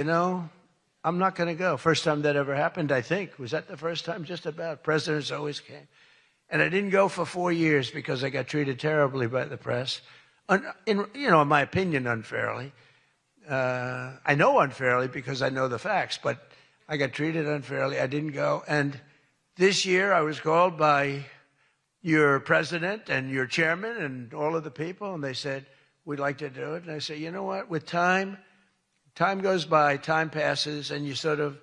You know, I'm not going to go. First time that ever happened, I think. Was that the first time? Just about. Presidents always came. And I didn't go for 4 years because I got treated terribly by the press. In my opinion, unfairly. I know unfairly because I know the facts, but I got treated unfairly. I didn't go. And this year I was called by your president and your chairman and all of the people, and they said, we'd like to do it. And I said, you know what? With time goes by, time passes, and you sort of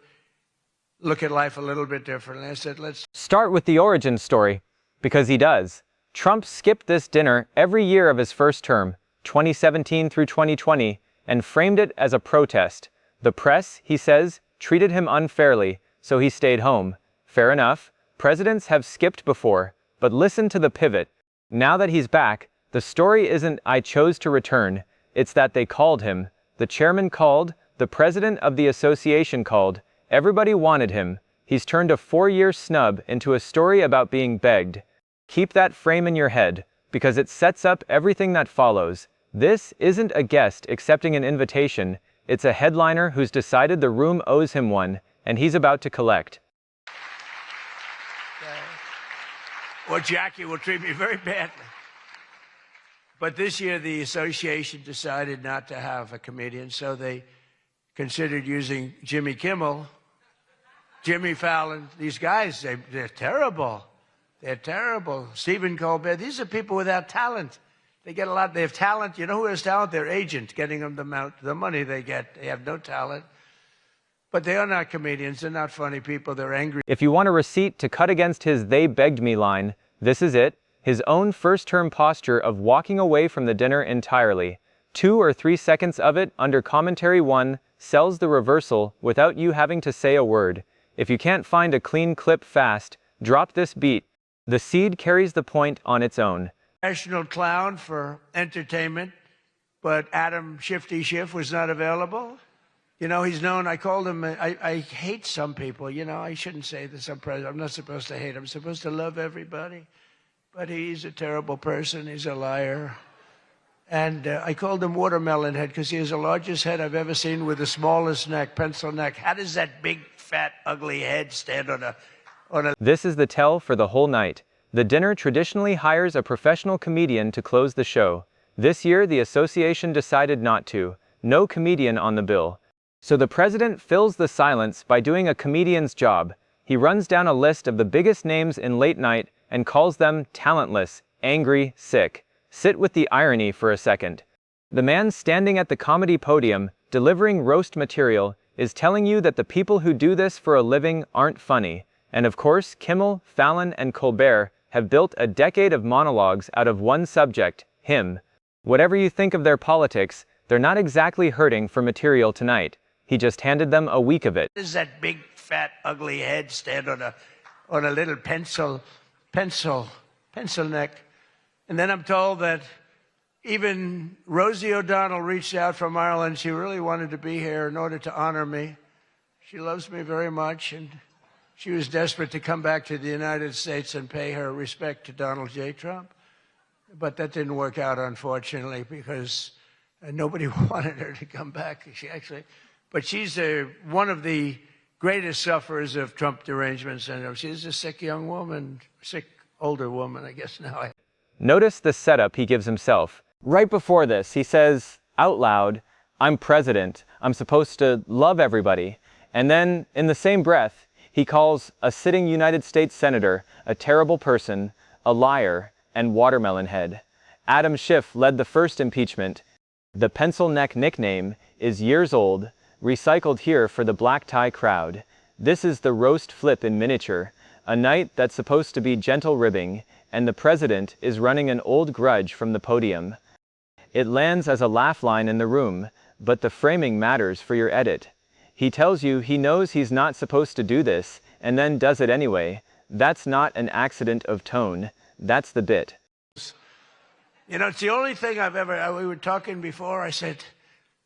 look at life a little bit differently. I said, let's start with the origin story, because he does. Trump skipped this dinner every year of his first term, 2017 through 2020, and framed it as a protest. The press, he says, treated him unfairly, so he stayed home. Fair enough. Presidents have skipped before, but listen to the pivot. Now that he's back, the story isn't I chose to return, it's that they called him. The chairman called, the president of the association called, everybody wanted him. He's turned a 4-year snub into a story about being begged. Keep that frame in your head, because it sets up everything that follows. This isn't a guest accepting an invitation, it's a headliner who's decided the room owes him one, and he's about to collect. Or Jackie will treat me very badly. But this year the association decided not to have a comedian, so they considered using Jimmy Kimmel, Jimmy Fallon. These guys, they're terrible. They're terrible. Stephen Colbert, these are people without talent. They get a lot, they have talent. You know who has talent? Their agent, getting them the money they get. They have no talent. But they are not comedians. They're not funny people. They're angry. If you want a receipt to cut against his "they begged me" line, this is it. His own first-term posture of walking away from the dinner entirely. 2 or 3 seconds of it under commentary 1 sells the reversal without you having to say a word. If you can't find a clean clip fast, drop this beat. The seed carries the point on its own. National clown for entertainment, but Adam Shifty Schiff was not available. You know, he's known, I called him, I hate some people, you know, I shouldn't say this, I'm not supposed to hate, I'm supposed to love everybody. But he's a terrible person, he's a liar. And I called him Watermelon Head because he has the largest head I've ever seen with the smallest neck, pencil neck. How does that big, fat, ugly head stand on a... This is the tell for the whole night. The dinner traditionally hires a professional comedian to close the show. This year, the association decided not to. No comedian on the bill. So the president fills the silence by doing a comedian's job. He runs down a list of the biggest names in late night and calls them talentless, angry, sick. Sit with the irony for a second. The man standing at the comedy podium, delivering roast material, is telling you that the people who do this for a living aren't funny. And of course, Kimmel, Fallon, and Colbert have built a decade of monologues out of one subject, him. Whatever you think of their politics, they're not exactly hurting for material tonight. He just handed them a week of it. How does that big, fat, ugly head stand on a little pencil neck? And then I'm told that even Rosie O'Donnell reached out from Ireland. She really wanted to be here in order to honor me. She loves me very much, and she was desperate to come back to the United States and pay her respect to Donald J. Trump. But that didn't work out, unfortunately, because nobody wanted her to come back. But she's one of the greatest sufferers of Trump derangement syndrome. She's a sick young woman, sick older woman, I guess now. Notice the setup he gives himself. Right before this, he says, out loud, I'm president. I'm supposed to love everybody. And then, in the same breath, he calls a sitting United States senator a terrible person, a liar, and watermelon head. Adam Schiff led the first impeachment. The pencil neck nickname is years old, recycled here for the black tie crowd. This is the roast flip in miniature, a night that's supposed to be gentle ribbing, and the president is running an old grudge from the podium. It lands as a laugh line in the room, but the framing matters for your edit. He tells you he knows he's not supposed to do this, and then does it anyway. That's not an accident of tone. That's the bit. You know, it's the only thing we were talking before, I said,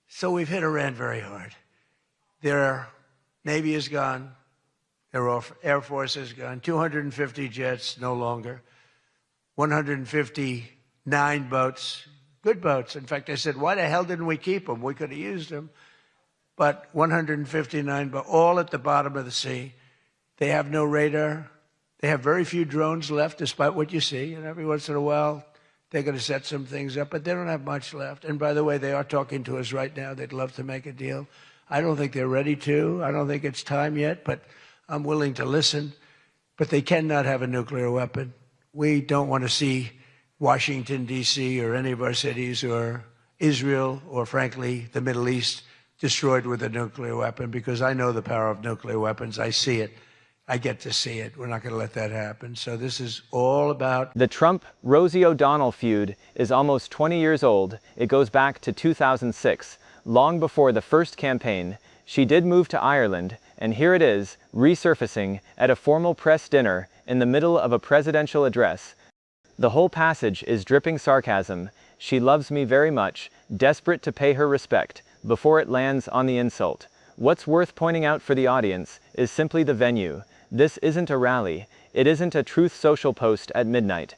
so we've hit Iran very hard. Their Navy is gone. Their Air Force is gone. 250 jets, no longer. 159 boats, good boats. In fact, I said, why the hell didn't we keep them? We could have used them. but 159, but all at the bottom of the sea. They have no radar. They have very few drones left, despite what you see. And every once in a while, they're going to set some things up, but they don't have much left. And by the way, they are talking to us right now. They'd love to make a deal. I don't think they're ready to. I don't think it's time yet, but I'm willing to listen. But they cannot have a nuclear weapon. We don't want to see Washington, D.C., or any of our cities, or Israel, or frankly, the Middle East, destroyed with a nuclear weapon, because I know the power of nuclear weapons. I see it. I get to see it. We're not going to let that happen. So this is all about... The Trump-Rosie O'Donnell feud is almost 20 years old. It goes back to 2006. Long before the first campaign, she did move to Ireland, and here it is, resurfacing at a formal press dinner in the middle of a presidential address. The whole passage is dripping sarcasm. She loves me very much, desperate to pay her respect, before it lands on the insult. What's worth pointing out for the audience is simply the venue. This isn't a rally. It isn't a Truth Social post at midnight.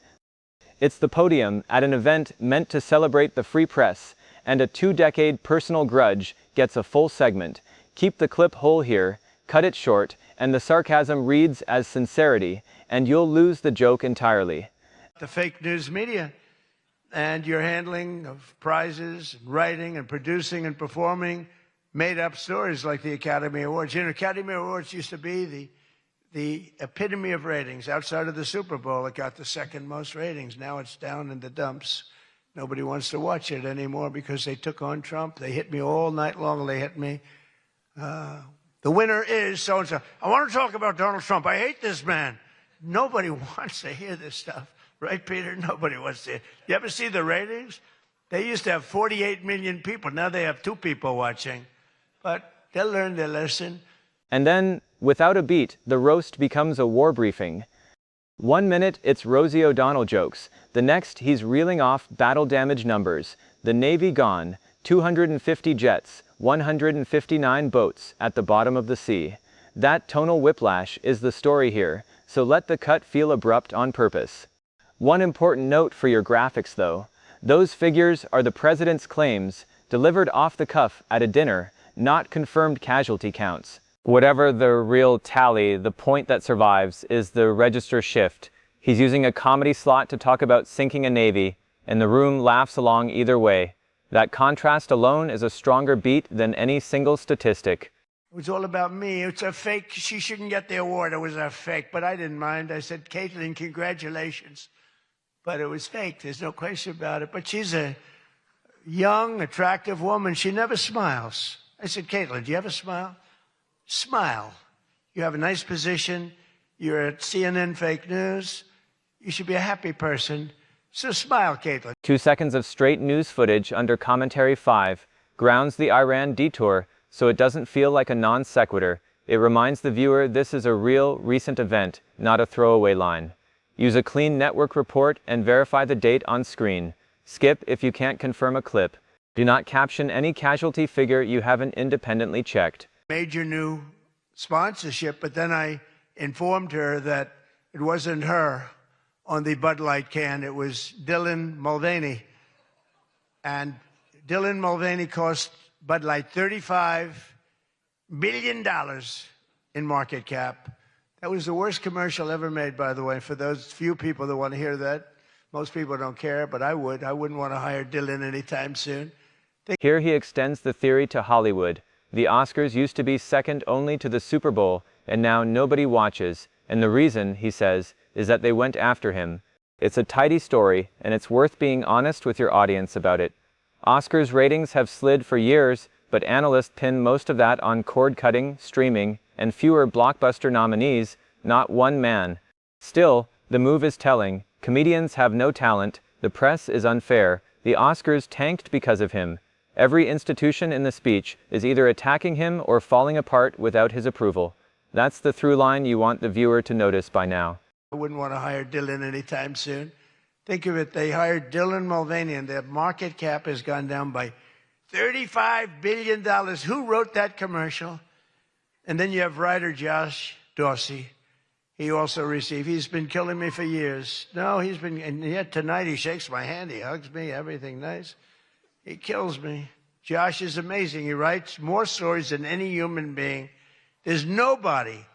It's the podium at an event meant to celebrate the free press, and a 2-decade personal grudge gets a full segment. Keep the clip whole here, cut it short, and the sarcasm reads as sincerity, and you'll lose the joke entirely. The fake news media and your handling of prizes, and writing and producing and performing made-up stories like the Academy Awards. You know, Academy Awards used to be the epitome of ratings. Outside of the Super Bowl, it got the second most ratings. Now it's down in the dumps. Nobody wants to watch it anymore because they took on Trump. They hit me all night long. They hit me. The winner is so-and-so. I want to talk about Donald Trump. I hate this man. Nobody wants to hear this stuff. Right, Peter? Nobody wants to. You ever see the ratings? They used to have 48 million people. Now they have 2 people watching. But they'll learn their lesson. And then, without a beat, the roast becomes a war briefing. 1 minute, it's Rosie O'Donnell jokes. The next, he's reeling off battle damage numbers. The Navy gone, 250 jets, 159 boats at the bottom of the sea. That tonal whiplash is the story here, so let the cut feel abrupt on purpose. One important note for your graphics though. Those figures are the president's claims, delivered off the cuff at a dinner, not confirmed casualty counts. Whatever the real tally, the point that survives is the register shift. He's using a comedy slot to talk about sinking a navy, and the room laughs along either way. That contrast alone is a stronger beat than any single statistic. It was all about me. It's a fake. She shouldn't get the award. It was a fake, but I didn't mind. I said, Kaitlan, congratulations. But it was fake. There's no question about it. But she's a young, attractive woman. She never smiles. I said, Kaitlan, do you have a smile? Smile. You have a nice position. You're at CNN Fake News. You should be a happy person. So smile, Kaitlan. 2 seconds of straight news footage under commentary 5 grounds the Iran detour so it doesn't feel like a non sequitur. It reminds the viewer this is a real, recent event, not a throwaway line. Use a clean network report and verify the date on screen. Skip if you can't confirm a clip. Do not caption any casualty figure you haven't independently checked. Major new sponsorship, but then I informed her that it wasn't her on the Bud Light can. It was Dylan Mulvaney. And Dylan Mulvaney cost Bud Light $35 billion in market cap. That was the worst commercial ever made, by the way, for those few people that want to hear that. Most people don't care, but I would. I wouldn't want to hire Dylan anytime soon. Here he extends the theory to Hollywood. The Oscars used to be second only to the Super Bowl, and now nobody watches. And the reason, he says, is that they went after him. It's a tidy story, and it's worth being honest with your audience about it. Oscars ratings have slid for years, but analysts pin most of that on cord-cutting, streaming, and fewer blockbuster nominees, not one man. Still, the move is telling. Comedians have no talent, the press is unfair, the Oscars tanked because of him. Every institution in the speech is either attacking him or falling apart without his approval. That's the through line you want the viewer to notice by now. I wouldn't want to hire Dylan anytime soon. Think of it, they hired Dylan Mulvaney and their market cap has gone down by $35 billion. Who wrote that commercial? And then you have writer Josh Dorsey. He also received, he's been killing me for years. No, he's been, and yet tonight he shakes my hand, he hugs me, everything nice. He kills me. Josh is amazing. He writes more stories than any human being. There's nobody.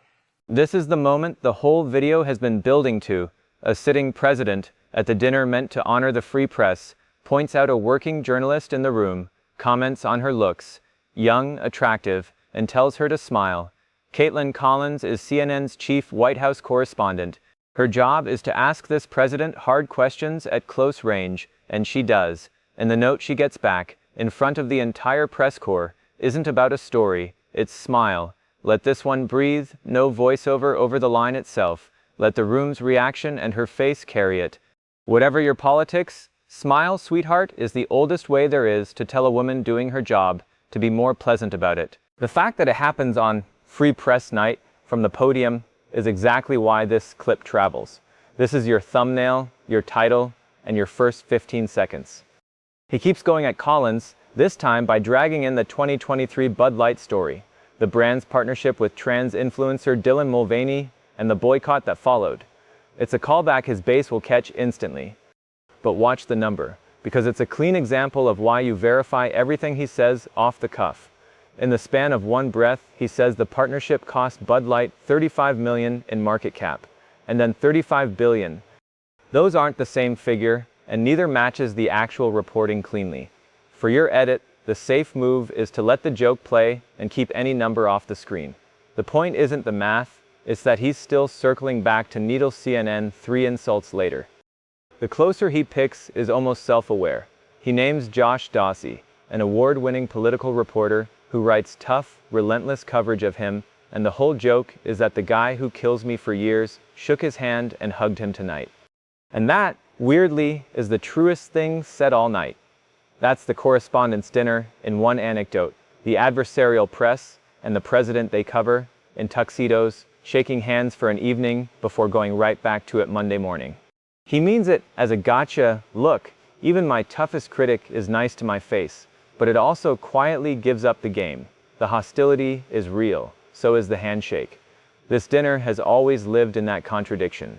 This is the moment the whole video has been building to. A sitting president at the dinner meant to honor the free press points out a working journalist in the room, comments on her looks, young, attractive, and tells her to smile. Kaitlan Collins is CNN's chief White House correspondent. Her job is to ask this president hard questions at close range, and she does. And the note she gets back, in front of the entire press corps, isn't about a story, it's smile. Let this one breathe, no voiceover over the line itself. Let the room's reaction and her face carry it. Whatever your politics, smile, sweetheart, is the oldest way there is to tell a woman doing her job to be more pleasant about it. The fact that it happens on Free Press Night from the podium is exactly why this clip travels. This is your thumbnail, your title, and your first 15 seconds. He keeps going at Collins, this time by dragging in the 2023 Bud Light story, the brand's partnership with trans influencer Dylan Mulvaney, and the boycott that followed. It's a callback his base will catch instantly. But watch the number, because it's a clean example of why you verify everything he says off the cuff. In the span of one breath, he says the partnership cost Bud Light $35 million in market cap, and then $35 billion. Those aren't the same figure, and neither matches the actual reporting cleanly. For your edit, the safe move is to let the joke play and keep any number off the screen. The point isn't the math, it's that he's still circling back to needle CNN 3 insults later. The closer he picks is almost self-aware. He names Josh Dawsey, an award-winning political reporter who writes tough, relentless coverage of him, and the whole joke is that the guy who kills me for years shook his hand and hugged him tonight. And that, weirdly, is the truest thing said all night. That's the correspondents' dinner in one anecdote. The adversarial press and the president they cover, in tuxedos, shaking hands for an evening before going right back to it Monday morning. He means it as a gotcha, look, even my toughest critic is nice to my face, but it also quietly gives up the game. The hostility is real, so is the handshake. This dinner has always lived in that contradiction.